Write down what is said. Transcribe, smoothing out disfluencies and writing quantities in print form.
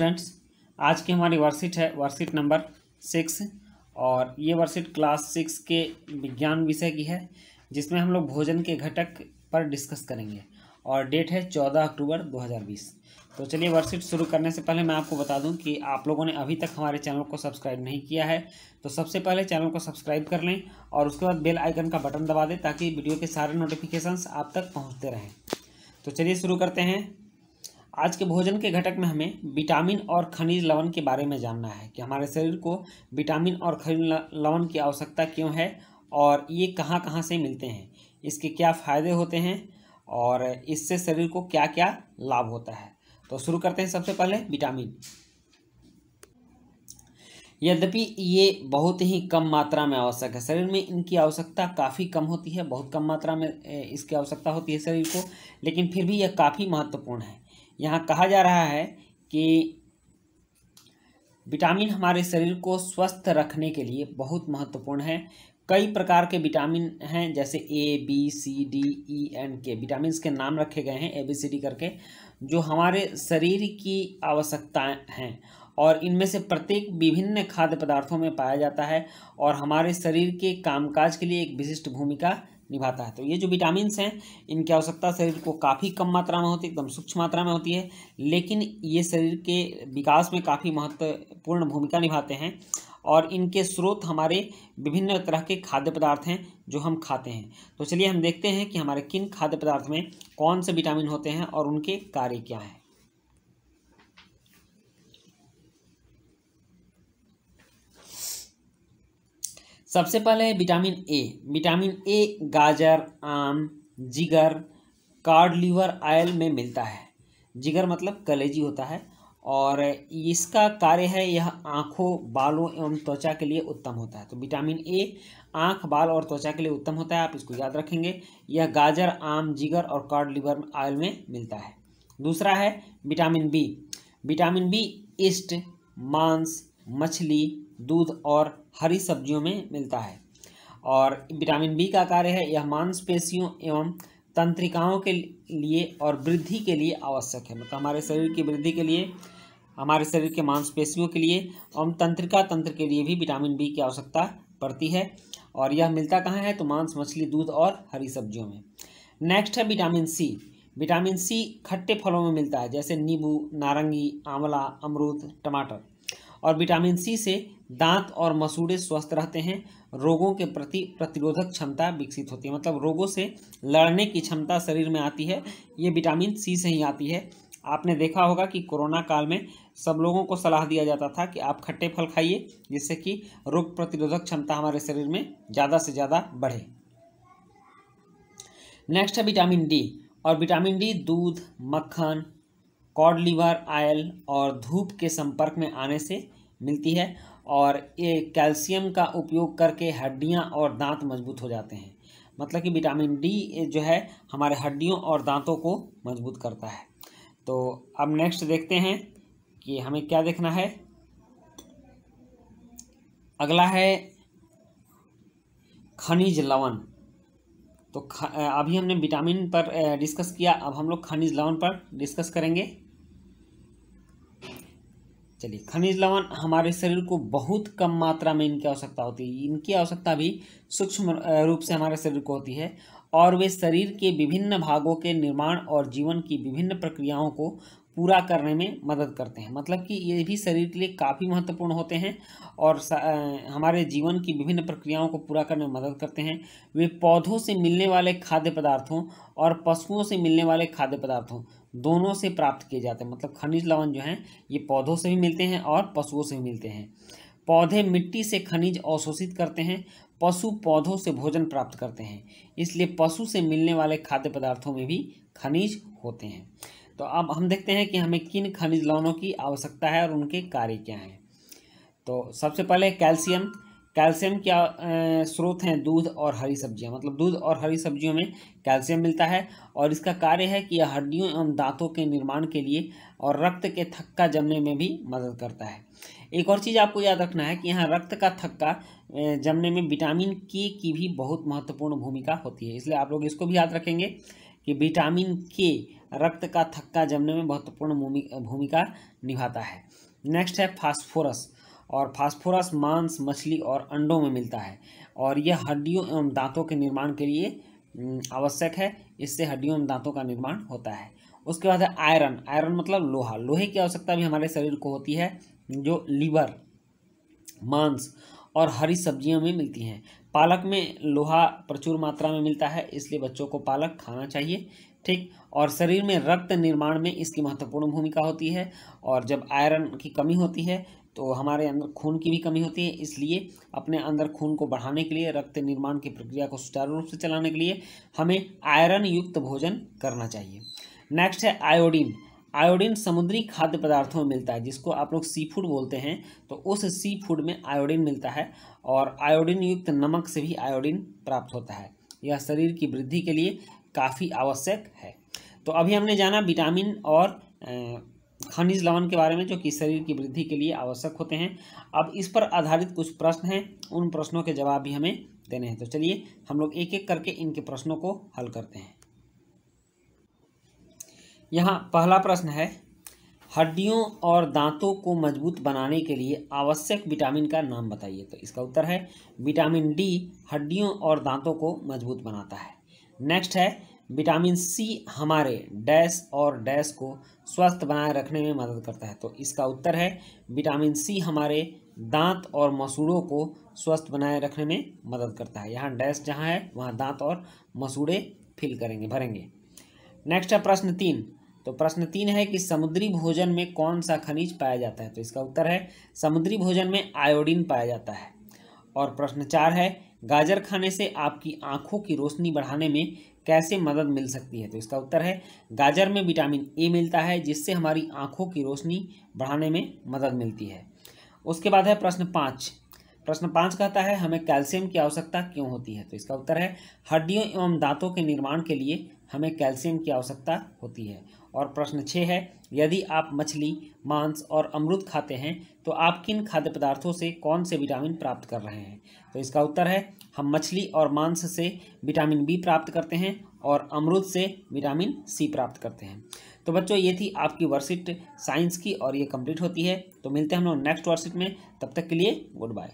Students, आज की हमारी वर्कशीट है वर्कशीट नंबर 6 और ये वर्कशीट क्लास 6 के विज्ञान विषय की है, जिसमें हम लोग भोजन के घटक पर डिस्कस करेंगे और डेट है 14 अक्टूबर 2020। तो चलिए वर्कशीट शुरू करने से पहले मैं आपको बता दूं कि आप लोगों ने अभी तक हमारे चैनल को सब्सक्राइब नहीं किया है तो सबसे पहले चैनल को सब्सक्राइब कर लें और उसके बाद बेल आइकन का बटन दबा दें ताकि वीडियो के सारे नोटिफिकेशंस आप तक पहुँचते रहें। तो चलिए शुरू करते हैं। आज के भोजन के घटक में हमें विटामिन और खनिज लवण के बारे में जानना है कि हमारे शरीर को विटामिन और खनिज लवण की आवश्यकता क्यों है और ये कहाँ कहाँ से मिलते हैं, इसके क्या फ़ायदे होते हैं और इससे शरीर को क्या क्या लाभ होता है। तो शुरू करते हैं। सबसे पहले विटामिन। यद्यपि ये बहुत ही कम मात्रा में आवश्यक है, शरीर में इनकी आवश्यकता काफ़ी कम होती है, बहुत कम मात्रा में इसकी आवश्यकता होती है शरीर को, लेकिन फिर भी यह काफ़ी महत्वपूर्ण है। यहाँ कहा जा रहा है कि विटामिन हमारे शरीर को स्वस्थ रखने के लिए बहुत महत्वपूर्ण है। कई प्रकार के विटामिन हैं, जैसे A B C D E and K vitamin के नाम रखे गए हैं ABCD करके, जो हमारे शरीर की आवश्यकताएं हैं और इनमें से प्रत्येक विभिन्न खाद्य पदार्थों में पाया जाता है और हमारे शरीर के कामकाज के लिए एक विशिष्ट भूमिका निभाता है। तो ये जो विटामिन्स हैं इनकी आवश्यकता शरीर को काफ़ी कम मात्रा में होती है, एकदम सूक्ष्म मात्रा में होती है, लेकिन ये शरीर के विकास में काफ़ी महत्वपूर्ण भूमिका निभाते हैं और इनके स्रोत हमारे विभिन्न तरह के खाद्य पदार्थ हैं जो हम खाते हैं। तो चलिए हम देखते हैं कि हमारे किन खाद्य पदार्थ में कौन से विटामिन होते हैं और उनके कार्य क्या हैं। सबसे पहले है विटामिन ए। विटामिन ए गाजर, आम, जिगर, कॉड लिवर ऑयल में मिलता है। जिगर मतलब कलेजी होता है और इसका कार्य है यह आँखों, बालों एवं त्वचा के लिए उत्तम होता है। तो विटामिन ए आँख, बाल और त्वचा के लिए उत्तम होता है, आप इसको याद रखेंगे। यह गाजर, आम, जिगर और कॉड लिवर ऑयल में मिलता है। दूसरा है vitamin B. Vitamin B yeast, मांस, मछली, दूध और हरी सब्जियों में मिलता है और विटामिन बी का कार्य है यह मांसपेशियों एवं तंत्रिकाओं के लिए और वृद्धि के लिए आवश्यक है। मतलब हमारे शरीर की वृद्धि के लिए, हमारे शरीर के मांसपेशियों के लिए एवं तंत्रिका तंत्र के लिए भी विटामिन बी की आवश्यकता पड़ती है और यह मिलता कहाँ है, तो मांस, मछली, दूध और हरी सब्जियों में। नेक्स्ट है विटामिन सी। विटामिन सी खट्टे फलों में मिलता है, जैसे नींबू, नारंगी, आंवला, अमरूद, टमाटर। और विटामिन सी से दांत और मसूड़े स्वस्थ रहते हैं, रोगों के प्रति प्रतिरोधक क्षमता विकसित होती है। मतलब रोगों से लड़ने की क्षमता शरीर में आती है, ये विटामिन सी से ही आती है। आपने देखा होगा कि कोरोना काल में सब लोगों को सलाह दिया जाता था कि आप खट्टे फल खाइए, जिससे कि रोग प्रतिरोधक क्षमता हमारे शरीर में ज़्यादा से ज़्यादा बढ़े। नेक्स्ट है विटामिन डी। और विटामिन डी दूध, मक्खन, कॉड लिवर ऑयल और धूप के संपर्क में आने से मिलती है और ये कैल्शियम का उपयोग करके हड्डियां और दांत मजबूत हो जाते हैं। मतलब कि विटामिन डी जो है हमारे हड्डियों और दांतों को मजबूत करता है। तो अब नेक्स्ट देखते हैं कि हमें क्या देखना है। अगला है खनिज लवण। तो अभी हमने विटामिन पर डिस्कस किया, अब हम लोग खनिज लवण पर डिस्कस करेंगे। चलिए, खनिज लवण हमारे शरीर को बहुत कम मात्रा में इनकी आवश्यकता होती है। इनकी आवश्यकता भी सूक्ष्म रूप से हमारे शरीर को होती है और वे शरीर के विभिन्न भागों के निर्माण और जीवन की विभिन्न प्रक्रियाओं को पूरा करने में मदद करते हैं। मतलब कि ये भी शरीर के लिए काफ़ी महत्वपूर्ण होते हैं और हमारे जीवन की विभिन्न प्रक्रियाओं को पूरा करने में मदद करते हैं। वे पौधों से मिलने वाले खाद्य पदार्थों और पशुओं से मिलने वाले खाद्य पदार्थों दोनों से प्राप्त किए जाते हैं। मतलब खनिज लवण जो हैं ये पौधों से भी मिलते हैं और पशुओं से भी मिलते हैं। पौधे मिट्टी से खनिज अवशोषित करते हैं, पशु पौधों से भोजन प्राप्त करते हैं, इसलिए पशु से मिलने वाले खाद्य पदार्थों में भी खनिज होते हैं। तो अब हम देखते हैं कि हमें किन खनिज लवणों की आवश्यकता है और उनके कार्य क्या हैं। तो सबसे पहले कैल्शियम। कैल्शियम क्या स्रोत हैं, दूध और हरी सब्जियां। मतलब दूध और हरी सब्जियों में कैल्शियम मिलता है और इसका कार्य है कि यह हड्डियों एवं दांतों के निर्माण के लिए और रक्त के थक्का जमने में भी मदद करता है। एक और चीज़ आपको याद रखना है कि यहाँ रक्त का थक्का जमने में विटामिन के की भी बहुत महत्वपूर्ण भूमिका होती है, इसलिए आप लोग इसको भी याद रखेंगे कि विटामिन के रक्त का थक्का जमने में महत्वपूर्ण भूमिका निभाता है। नेक्स्ट है फास्फोरस, और फास्फोरस मांस, मछली और अंडों में मिलता है और यह हड्डियों एवं दांतों के निर्माण के लिए आवश्यक है। इससे हड्डियों एवं दांतों का निर्माण होता है। उसके बाद है आयरन। आयरन मतलब लोहा। लोहे की आवश्यकता भी हमारे शरीर को होती है, जो लीवर, मांस और हरी सब्जियों में मिलती हैं। पालक में लोहा प्रचुर मात्रा में मिलता है, इसलिए बच्चों को पालक खाना चाहिए। ठीक। और शरीर में रक्त निर्माण में इसकी महत्वपूर्ण भूमिका होती है। और जब आयरन की कमी होती है तो हमारे अंदर खून की भी कमी होती है, इसलिए अपने अंदर खून को बढ़ाने के लिए, रक्त निर्माण की प्रक्रिया को सुचारू रूप से चलाने के लिए हमें आयरन युक्त भोजन करना चाहिए। नेक्स्ट है आयोडीन। आयोडीन समुद्री खाद्य पदार्थों में मिलता है, जिसको आप लोग सी फूड बोलते हैं। तो उस सी फूड में आयोडीन मिलता है और आयोडीन युक्त नमक से भी आयोडीन प्राप्त होता है। यह शरीर की वृद्धि के लिए काफ़ी आवश्यक है। तो अभी हमने जाना विटामिन और खनिज लवण के बारे में, जो कि शरीर की वृद्धि के लिए आवश्यक होते हैं। अब इस पर आधारित कुछ प्रश्न हैं, उन प्रश्नों के जवाब भी हमें देने हैं। तो चलिए हम लोग एक एक करके इनके प्रश्नों को हल करते हैं। यहाँ पहला प्रश्न है, हड्डियों और दांतों को मजबूत बनाने के लिए आवश्यक विटामिन का नाम बताइए। तो इसका उत्तर है विटामिन डी हड्डियों और दांतों को मजबूत बनाता है। नेक्स्ट है, विटामिन सी हमारे डैश और डैश को स्वस्थ बनाए रखने में मदद करता है। तो इसका उत्तर है विटामिन सी हमारे दांत और मसूड़ों को स्वस्थ बनाए रखने में मदद करता है। यहाँ डैश जहाँ है वहाँ दांत और मसूड़े फिल करेंगे, भरेंगे। नेक्स्ट है प्रश्न 3। तो प्रश्न 3 है कि समुद्री भोजन में कौन सा खनिज पाया जाता है। तो इसका उत्तर है समुद्री भोजन में आयोडीन पाया जाता है। और प्रश्न 4 है, गाजर खाने से आपकी आंखों की रोशनी बढ़ाने में कैसे मदद मिल सकती है। तो इसका उत्तर है गाजर में विटामिन ए मिलता है, जिससे हमारी आंखों की रोशनी बढ़ाने में मदद मिलती है। उसके बाद है प्रश्न 5। प्रश्न 5 कहता है हमें कैल्शियम की आवश्यकता क्यों होती है। तो इसका उत्तर है हड्डियों एवं दांतों के निर्माण के लिए हमें कैल्शियम की आवश्यकता होती है। और प्रश्न 6 है, यदि आप मछली, मांस और अमरूद खाते हैं तो आप किन खाद्य पदार्थों से कौन से विटामिन प्राप्त कर रहे हैं। तो इसका उत्तर है हम मछली और मांस से विटामिन बी प्राप्त करते हैं और अमरूद से विटामिन सी प्राप्त करते हैं। तो बच्चों, ये थी आपकी वर्कशीट साइंस की और ये कंप्लीट होती है। तो मिलते हैं हम लोग नेक्स्ट वर्कशीट में, तब तक के लिए गुड बाय।